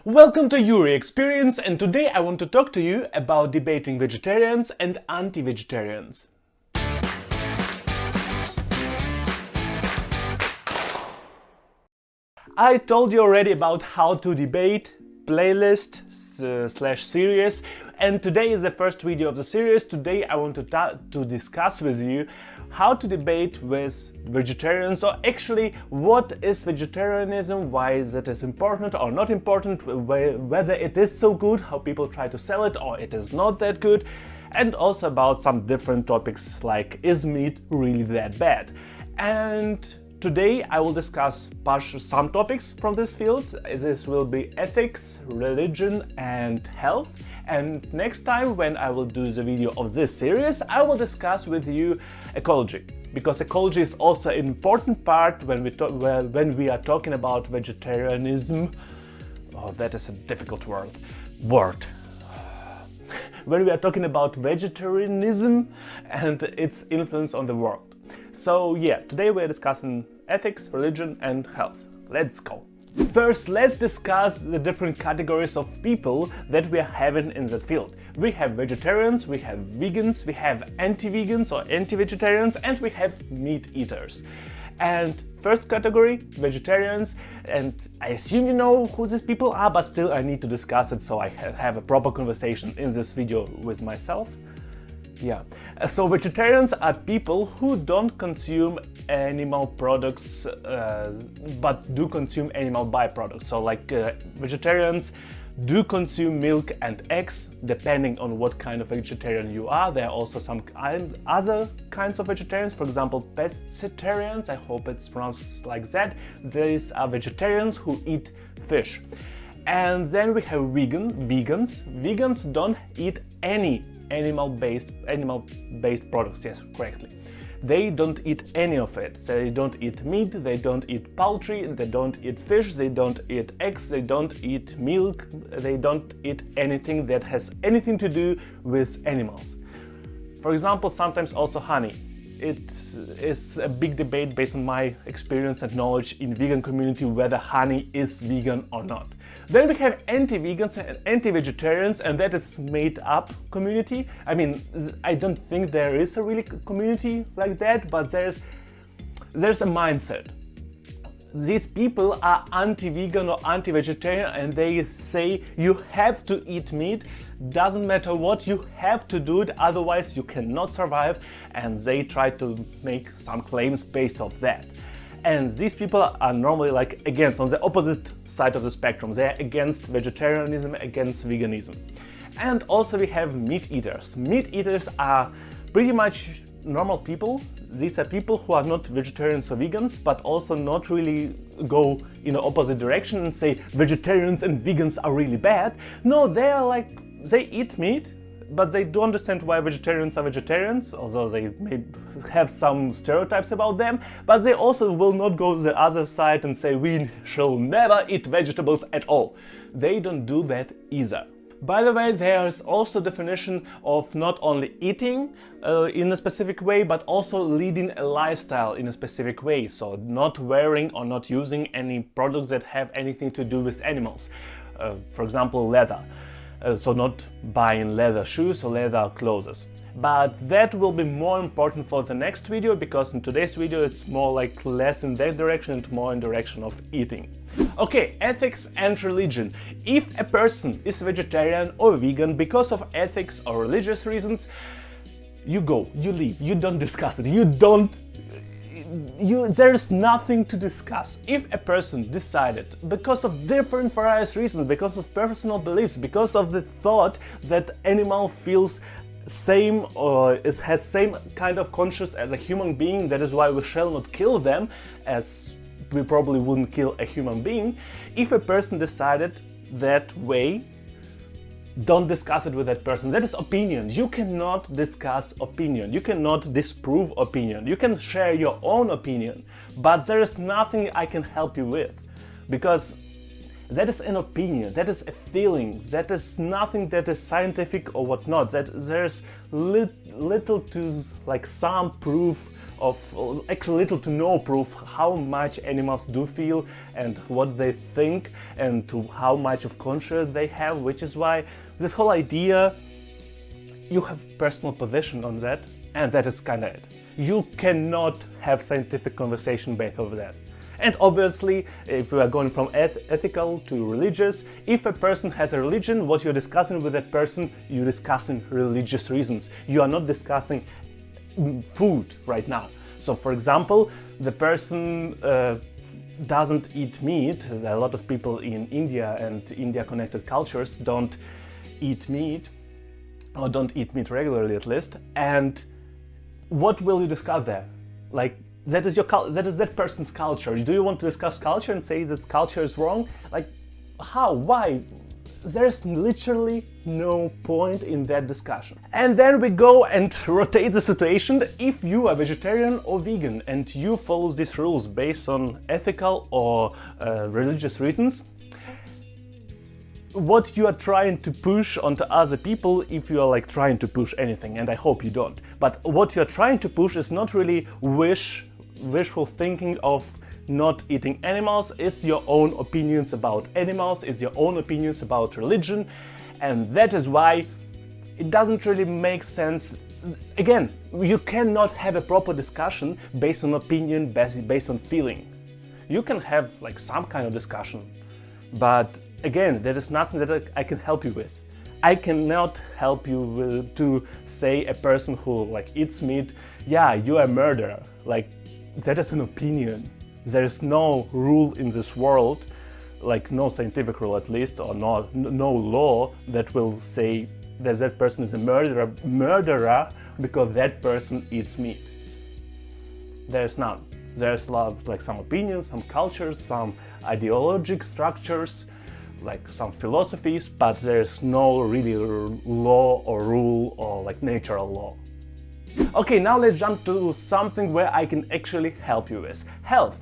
Welcome to Yury Experience, and today I want to talk to you about debating vegetarians and anti-vegetarians. I told you already about how to debate playlist slash series, and today is the first video of the series. Today I want to discuss with you how to debate with vegetarians, or actually what is vegetarianism, why is it important or not important, whether it is so good, how people try to sell it, or it is not that good, and also about some different topics like, is meat really that bad? And today I will discuss some topics from this field. This will be ethics, religion and health. And next time when I will do the video of this series, I will discuss with you ecology. Because ecology is also an important part when we are talking about vegetarianism. Oh, that is a difficult word. When we are talking about vegetarianism and its influence on the world. So yeah, today we're discussing ethics, religion and health. Let's go. First, let's discuss the different categories of people that we are having in that field. We have vegetarians, we have vegans, we have anti-vegans or anti-vegetarians, and we have meat eaters. And first category, vegetarians, and I assume you know who these people are, but still I need to discuss it so I have a proper conversation in this video with myself. Yeah, so vegetarians are people who don't consume animal products but do consume animal byproducts. So like vegetarians do consume milk and eggs, depending on what kind of vegetarian you are. There are also some other kinds of vegetarians, for example pescatarians, I hope it's pronounced like that. These are vegetarians who eat fish. And then we have vegans. Vegans don't eat any animal-based products, yes, correctly. They don't eat any of it. They don't eat meat, they don't eat poultry, they don't eat fish, they don't eat eggs, they don't eat milk, they don't eat anything that has anything to do with animals. For example, sometimes also honey. It is a big debate based on my experience and knowledge in vegan community whether honey is vegan or not. Then we have anti-vegans and anti-vegetarians, and that is made up community. I mean, I don't think there is a really community like that, but there's a mindset. These people are anti-vegan or anti-vegetarian, and they say you have to eat meat, doesn't matter what, you have to do it, otherwise you cannot survive, and they try to make some claims based on that. And these people are normally like against, on the opposite side of the spectrum. They are against vegetarianism, against veganism. And also we have meat eaters. Meat eaters are pretty much normal people. These are people who are not vegetarians or vegans, but also not really go in the opposite direction and say vegetarians and vegans are really bad. No, they are like, they eat meat, but they do understand why vegetarians are vegetarians, although they may have some stereotypes about them, but they also will not go to the other side and say we shall never eat vegetables at all. They don't do that either. By the way, there is also definition of not only eating in a specific way, but also leading a lifestyle in a specific way. So not wearing or not using any products that have anything to do with animals. For example, leather. So not buying leather shoes or leather clothes. But that will be more important for the next video, because in today's video it's more like less in that direction and more in direction of eating. Okay, ethics and religion. If a person is vegetarian or vegan because of ethics or religious reasons, you go, you leave, you don't discuss it, there's nothing to discuss. If a person decided, because of different various reasons, because of personal beliefs, because of the thought that animal feels same or has same kind of conscience as a human being, that is why we shall not kill them, as we probably wouldn't kill a human being. If a person decided that way, don't discuss it with that person. That is opinion. You cannot discuss opinion. You cannot disprove opinion. You can share your own opinion, but there is nothing I can help you with, because that is an opinion, that is a feeling, that is nothing that is scientific or whatnot, that there's little to like some proof of actually little to no proof how much animals do feel and what they think and to how much of conscience they have, which is why this whole idea, you have personal position on that, and that is kind of it. You cannot have scientific conversation based on that. And obviously, if we are going from ethical to religious, if a person has a religion, what you're discussing with that person, you're discussing religious reasons. You are not discussing food right now. So for example, the person doesn't eat meat. There are a lot of people in India and India-connected cultures don't eat meat, or don't eat meat regularly at least. And what will you discuss there? Like, that is that person's culture. Do you want to discuss culture and say that culture is wrong? Like, how? Why? There's literally no point in that discussion. And then we go and rotate the situation. If you are vegetarian or vegan and you follow these rules based on ethical or religious reasons, what you are trying to push onto other people, if you are like trying to push anything, and I hope you don't, but what you're trying to push is not really wishful thinking of not eating animals, is your own opinions about animals, is your own opinions about religion, and that is why it doesn't really make sense. Again, you cannot have a proper discussion based on opinion, based on feeling. You can have like some kind of discussion, but again, there is nothing that I can help you with. I cannot help you to say a person who like eats meat, yeah, you are a murderer. Like, that is an opinion. There is no rule in this world, like no scientific rule at least, or no law that will say that that person is a murderer because that person eats meat. There's none. There's like some opinions, some cultures, some ideological structures, like some philosophies, but there's no really law or rule or like natural law. Okay, now let's jump to something where I can actually help you with health.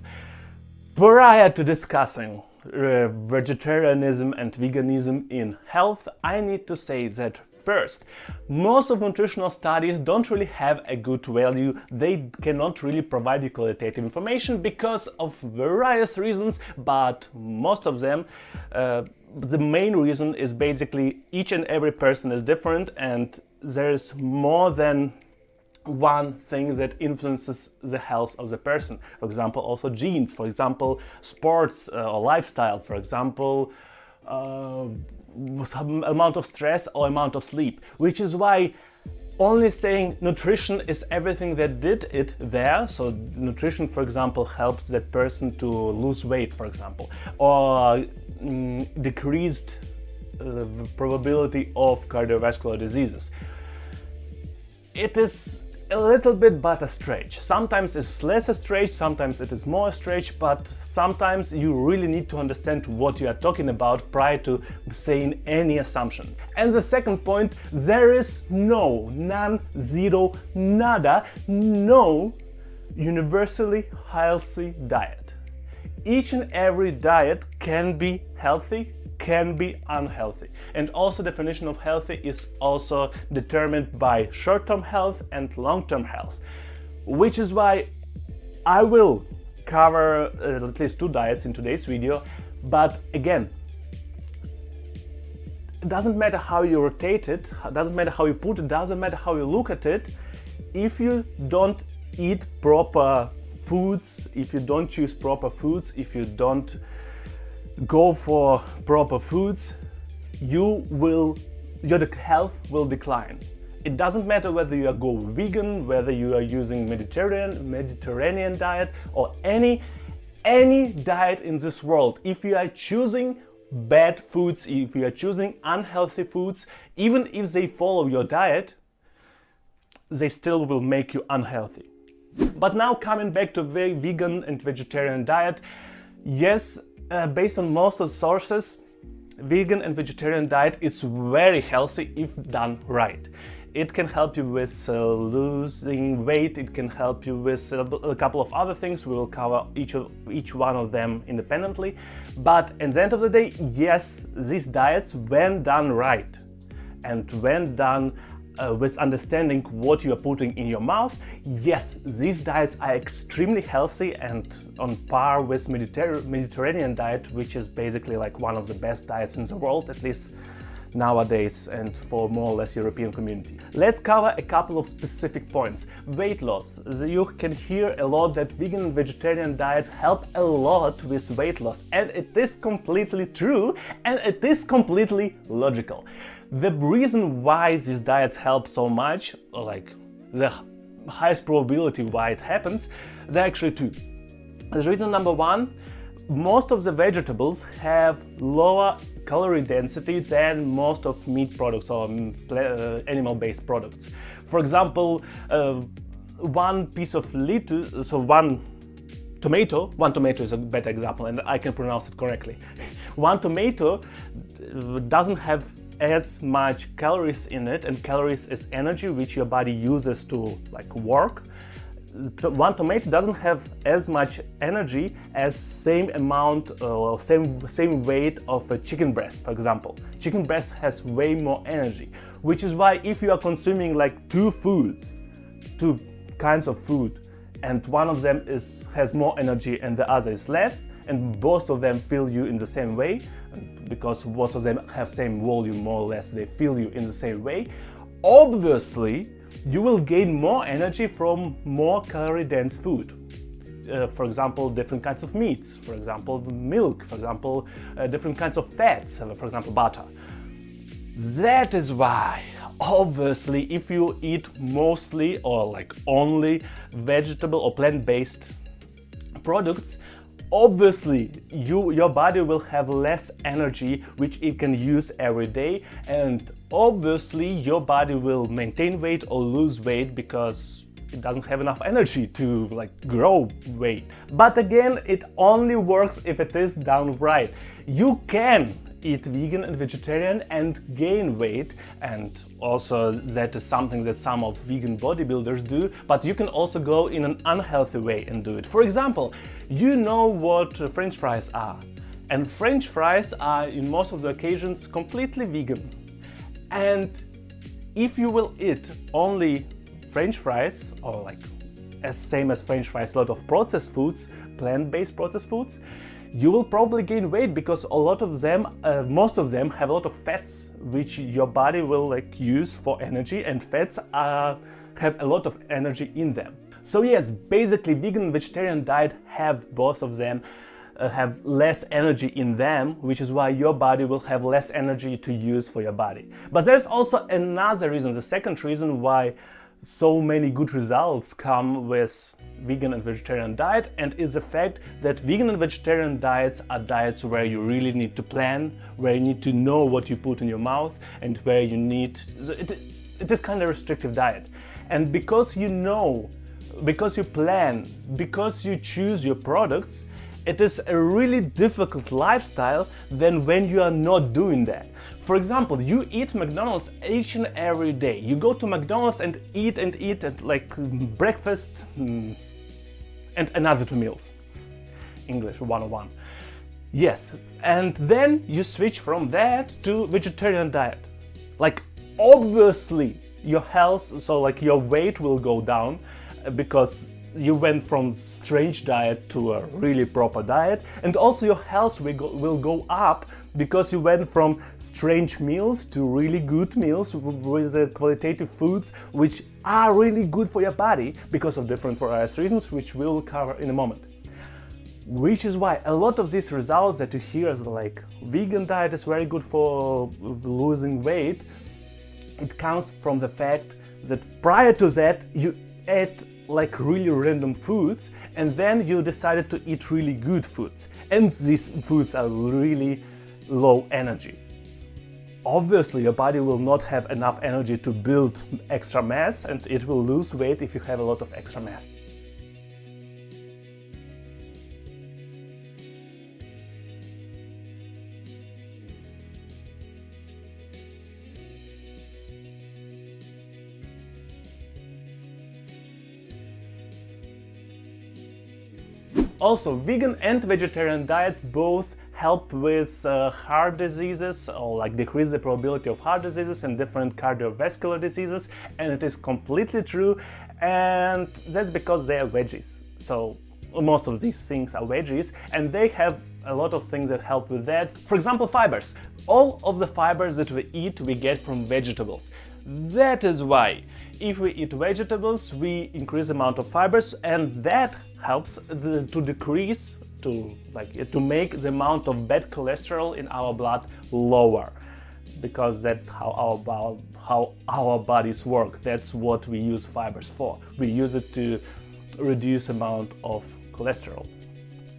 Prior to discussing vegetarianism and veganism in health, I need to say that first, most of nutritional studies don't really have a good value. They cannot really provide you qualitative information because of various reasons, but most of them, the main reason is basically each and every person is different, and there is more than one thing that influences the health of the person. For example, also genes, for example, sports or lifestyle, for example, some amount of stress or amount of sleep, which is why only saying nutrition is everything that did it there. So nutrition, for example, helps that person to lose weight, for example, or decreased the probability of cardiovascular diseases. It is a little bit but a stretch. Sometimes it's less a stretch, sometimes it is more a stretch, but sometimes you really need to understand what you are talking about prior to saying any assumptions. And the second point, there is none, zero, nada, no universally healthy diet. Each and every diet can be healthy, can be unhealthy, and also definition of healthy is also determined by short-term health and long-term health, which is why I will cover at least 2 diets in today's video. But again, it doesn't matter how you rotate it, doesn't matter how you put it, doesn't matter how you look at it. If you don't eat proper foods, if you don't choose proper foods, if you don't go for proper foods, your health will decline. It doesn't matter whether you are go vegan, whether you are using Mediterranean diet, or any diet in this world. If you are choosing bad foods, if you are choosing unhealthy foods, even if they follow your diet, they still will make you unhealthy. But now coming back to the vegan and vegetarian diet, yes, based on most of the sources, vegan and vegetarian diet is very healthy if done right. It can help you with losing weight, it can help you with a couple of other things. We will cover each one of them independently. But at the end of the day, yes, these diets, when done right and when done with understanding what you are putting in your mouth, yes, these diets are extremely healthy and on par with Mediterranean diet, which is basically like one of the best diets in the world, at least nowadays, and for more or less European community. Let's cover a couple of specific points. Weight loss. You can hear a lot that vegan and vegetarian diet help a lot with weight loss, and it is completely true, and it is completely logical. The reason why these diets help so much, or like the highest probability why it happens, there are actually two. The reason number one, most of the vegetables have lower calorie density than most of meat products or animal-based products. For example, one piece of lettuce, so one tomato is a better example, and I can pronounce it correctly. One tomato doesn't have as much calories in it, and calories is energy which your body uses to like work. One tomato doesn't have as much energy as same amount or same weight of a chicken breast, for example. Chicken breast has way more energy, which is why if you are consuming like two kinds of food, and one of them has more energy and the other is less, and both of them fill you in the same way, because both of them have same volume more or less, they fill you in the same way, obviously you will gain more energy from more calorie-dense food. For example, different kinds of meats, for example, milk, for example, different kinds of fats, for example, butter. That is why, obviously, if you eat mostly or like only vegetable or plant-based products, obviously your body will have less energy which it can use every day, and obviously your body will maintain weight or lose weight because it doesn't have enough energy to like grow weight. But again, it only works if it is done right. You can eat vegan and vegetarian and gain weight, and also that is something that some of vegan bodybuilders do, but you can also go in an unhealthy way and do it. For example, you know what French fries are, and French fries are in most of the occasions completely vegan. And if you will eat only French fries, or like same as French fries, a lot of processed foods, plant-based processed foods, you will probably gain weight because a lot of them, most of them have a lot of fats which your body will like use for energy, and fats have a lot of energy in them. So yes, basically vegan and vegetarian diet have both of them have less energy in them, which is why your body will have less energy to use for your body. But there's also another reason, the second reason why so many good results come with vegan and vegetarian diet, and is the fact that vegan and vegetarian diets are diets where you really need to plan, where you need to know what you put in your mouth, and where you need it is kind of a restrictive diet. And because you know, because you plan, because you choose your products, it is a really difficult lifestyle than when you are not doing that. For example, you eat McDonald's each and every day. You go to McDonald's and eat and like breakfast and another 2 meals. English 101. Yes, and then you switch from that to vegetarian diet. Like obviously your health, so like your weight will go down because you went from strange diet to a really proper diet, and also your health will go up because you went from strange meals to really good meals with the qualitative foods which are really good for your body because of different various reasons which we'll cover in a moment. Which is why a lot of these results that you hear as like vegan diet is very good for losing weight, it comes from the fact that prior to that you ate like really random foods, and then you decided to eat really good foods, and these foods are really low energy. Obviously your body will not have enough energy to build extra mass, and it will lose weight if you have a lot of extra mass. Also, vegan and vegetarian diets both help with heart diseases, or like decrease the probability of heart diseases and different cardiovascular diseases, and it is completely true, and that's because they are veggies. So most of these things are veggies, and they have a lot of things that help with that. For example, fibers. All of the fibers that we eat, we get from vegetables. That is why if we eat vegetables, we increase the amount of fibers, and that helps to decrease, to make the amount of bad cholesterol in our blood lower, because that's how our bodies work. That's what we use fibers for. We use it to reduce amount of cholesterol.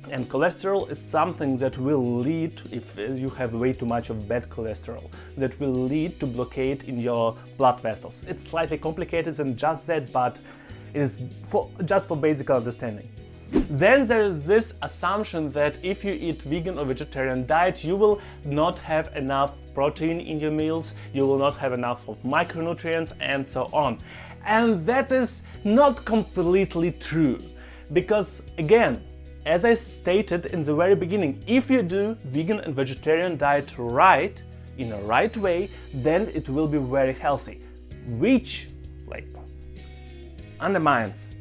And cholesterol is something that will lead, if you have way too much of bad cholesterol, that will lead to blockade in your blood vessels. It's slightly complicated than just that, but it is just for basic understanding. Then there is this assumption that if you eat vegan or vegetarian diet, you will not have enough protein in your meals, you will not have enough of micronutrients, and so on. And that is not completely true, because again, as I stated in the very beginning, if you do vegan and vegetarian diet right, in a right way, then it will be very healthy, which undermines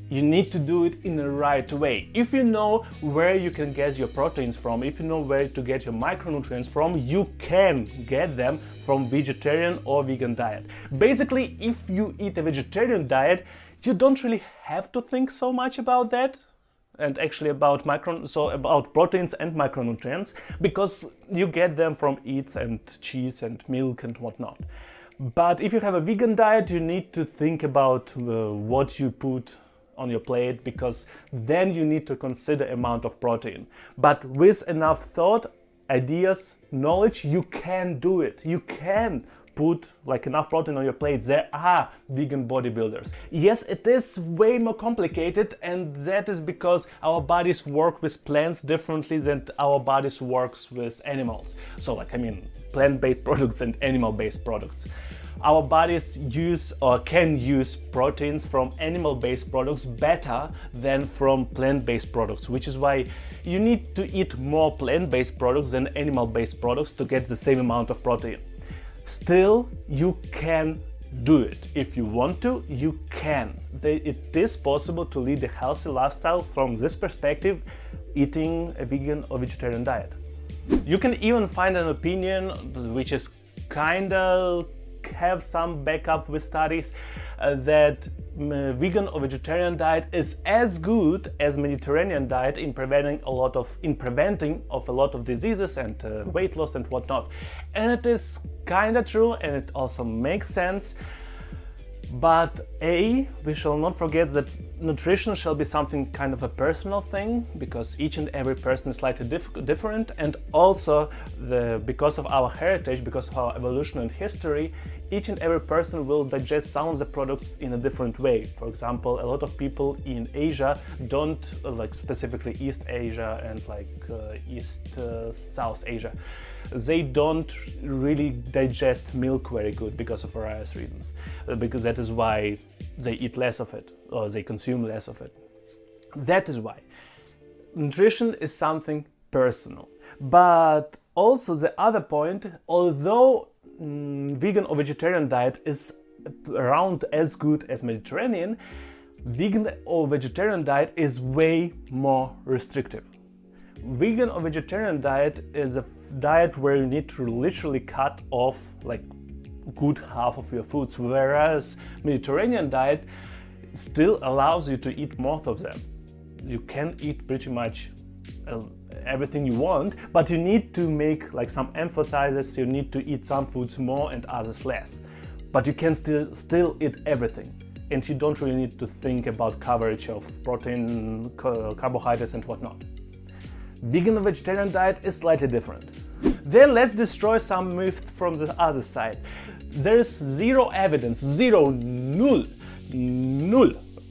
you need to do it in the right way. If you know where you can get your proteins from, if you know where to get your micronutrients from, you can get them from vegetarian or vegan diet. Basically, if you eat a vegetarian diet, you don't really have to think so much about that, and actually about proteins and micronutrients, because you get them from eats and cheese and milk and whatnot. But if you have a vegan diet, you need to think about what you put on your plate, because then you need to consider amount of protein. But with enough thought, ideas, knowledge, you can do it. You can put enough protein on your plate. There are vegan bodybuilders. Yes, it is way more complicated, and that is because our bodies work with plants differently than our bodies works with animals. So plant-based products and animal-based products. Our bodies use or can use proteins from animal-based products better than from plant-based products, which is why you need to eat more plant-based products than animal-based products to get the same amount of protein. Still, you can do it. If you want to, you can. It is possible to lead a healthy lifestyle from this perspective, eating a vegan or vegetarian diet. You can even find an opinion which is have some backup with studies that vegan or vegetarian diet is as good as Mediterranean diet in preventing a lot of diseases and weight loss and whatnot. And it is kind of true, and it also makes sense. But we shall not forget that nutrition shall be something kind of a personal thing, because each and every person is slightly different, and also because of our heritage, because of our evolution and history, each and every person will digest some of the products in a different way. For example, a lot of people in Asia don't, specifically East Asia and South Asia, they don't really digest milk very good because of various reasons, because that is why they eat less of it, or they consume less of it. That is why nutrition is something personal. But also the other point, although vegan or vegetarian diet is around as good as Mediterranean, vegan or vegetarian diet is way more restrictive. Vegan or vegetarian diet is a diet where you need to literally cut off good half of your foods, whereas Mediterranean diet still allows you to eat most of them. You can eat pretty much everything you want, but you need to make some emphasizes. You need to eat some foods more and others less, but you can still eat everything, and you don't really need to think about coverage of protein, carbohydrates and whatnot. Vegan and vegetarian diet is slightly different. Then let's destroy some myths from the other side. There is zero evidence,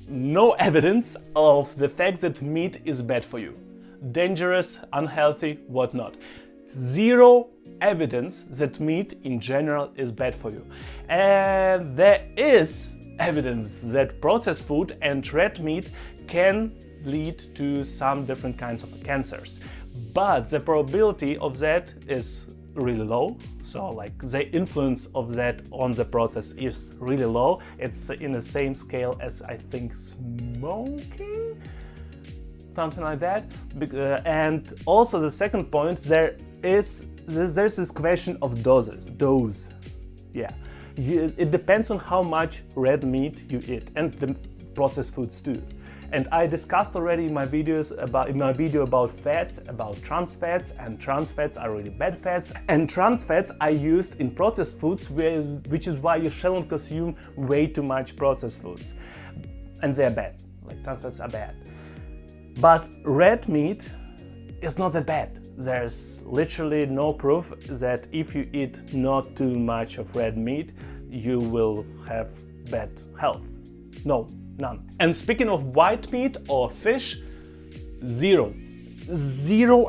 no evidence of the fact that meat is bad for you. Dangerous, unhealthy, whatnot. Zero evidence that meat in general is bad for you. And there is evidence that processed food and red meat can lead to some different kinds of cancers. but the probability of that is really low. So like the influence of that on the process is really low. It's in the same scale as I think smoking, something like that. And also the second point, there's this question of dose. Yeah, it depends on how much red meat you eat, and the processed foods too. And I discussed already in my video about fats, about trans fats, and trans fats are really bad fats. And trans fats are used in processed foods, which is why you shouldn't consume way too much processed foods. And they're bad, like trans fats are bad. But red meat is not that bad. There's literally no proof that if you eat not too much of red meat, you will have bad health. No. None. And speaking of white meat or fish, zero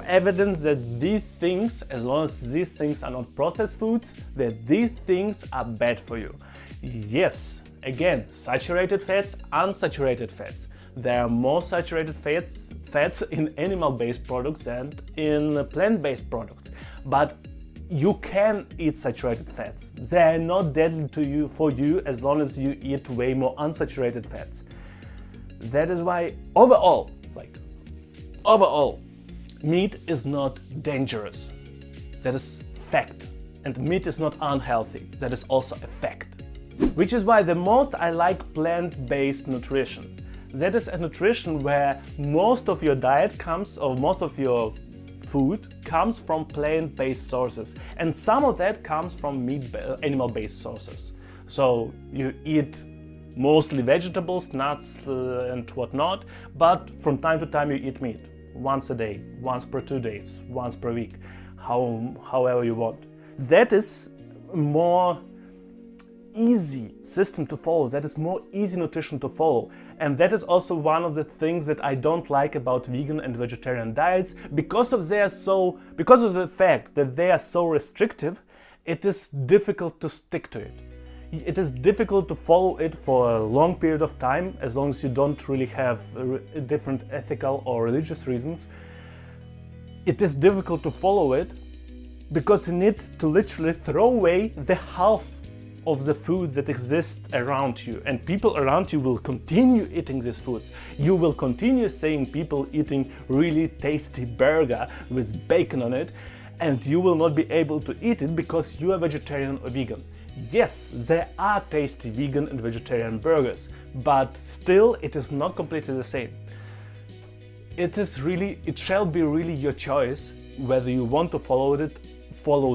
evidence that these things, as long as these things are not processed foods, that these things are bad for you. Yes, again, saturated fats, unsaturated fats. There are more saturated fats in animal-based products than in plant-based products. But you can eat saturated fats. They are not deadly for you as long as you eat way more unsaturated fats. That is why overall, meat is not dangerous. That is fact. And meat is not unhealthy. That is also a fact. Which is why the most I like plant-based nutrition. That is a nutrition where most of your diet comes, or most of your food comes from plant-based sources, and some of that comes from animal-based sources. So you eat mostly vegetables, nuts, and whatnot, but from time to time you eat meat. Once a day, once per 2 days, once per week, however you want. That is more easy system to follow. That is more easy nutrition to follow. And that is also one of the things that I don't like about vegan and vegetarian diets. Because of the fact that they are so restrictive, it is difficult to stick to it. It is difficult to follow it for a long period of time, as long as you don't really have different ethical or religious reasons. It is difficult to follow it because you need to literally throw away the half of the foods that exist around you, and people around you will continue eating these foods. You will continue seeing people eating really tasty burger with bacon on it, and you will not be able to eat it because you are vegetarian or vegan. Yes, there are tasty vegan and vegetarian burgers, but still it is not completely the same. It shall be really your choice whether you want to follow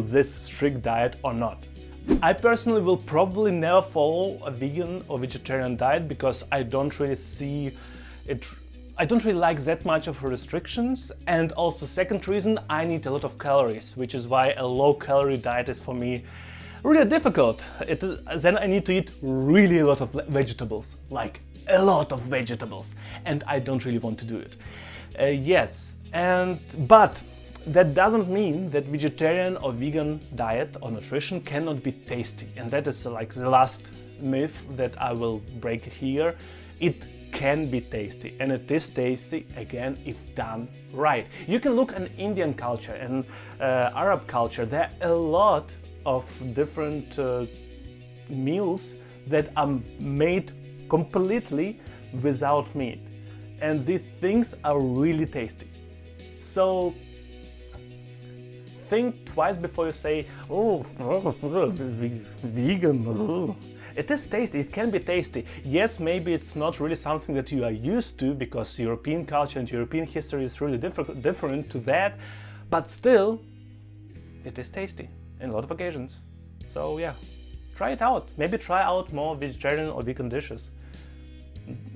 this strict diet or not. I personally will probably never follow a vegan or vegetarian diet because I don't really see it. I don't really like that much of restrictions, and also second reason, I need a lot of calories, which is why a low-calorie diet is for me really difficult. Then I need to eat really a lot of vegetables, like a lot of vegetables, and I don't really want to do it. But that doesn't mean that vegetarian or vegan diet or nutrition cannot be tasty, and that is like the last myth that I will break here. It can be tasty, and it is tasty again if done right. You can look at Indian culture and Arab culture. There are a lot of different meals that are made completely without meat, and these things are really tasty. So think twice before you say, oh, vegan. Oh. It is tasty, it can be tasty. Yes, maybe it's not really something that you are used to because European culture and European history is really different to that, but still, it is tasty in a lot of occasions. So yeah, try it out. Maybe try out more vegetarian or vegan dishes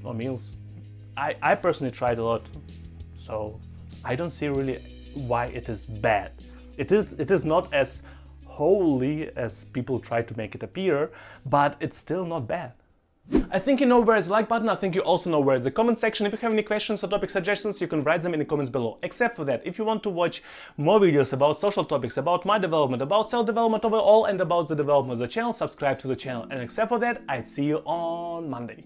or meals. I personally tried a lot, so I don't see really why it is bad. It is not as holy as people try to make it appear, but it's still not bad. I think you know where is the like button. I think you also know where is the comment section. If you have any questions or topic suggestions, you can write them in the comments below. Except for that, if you want to watch more videos about social topics, about my development, about self-development overall, and about the development of the channel, subscribe to the channel. And except for that, I see you on Monday.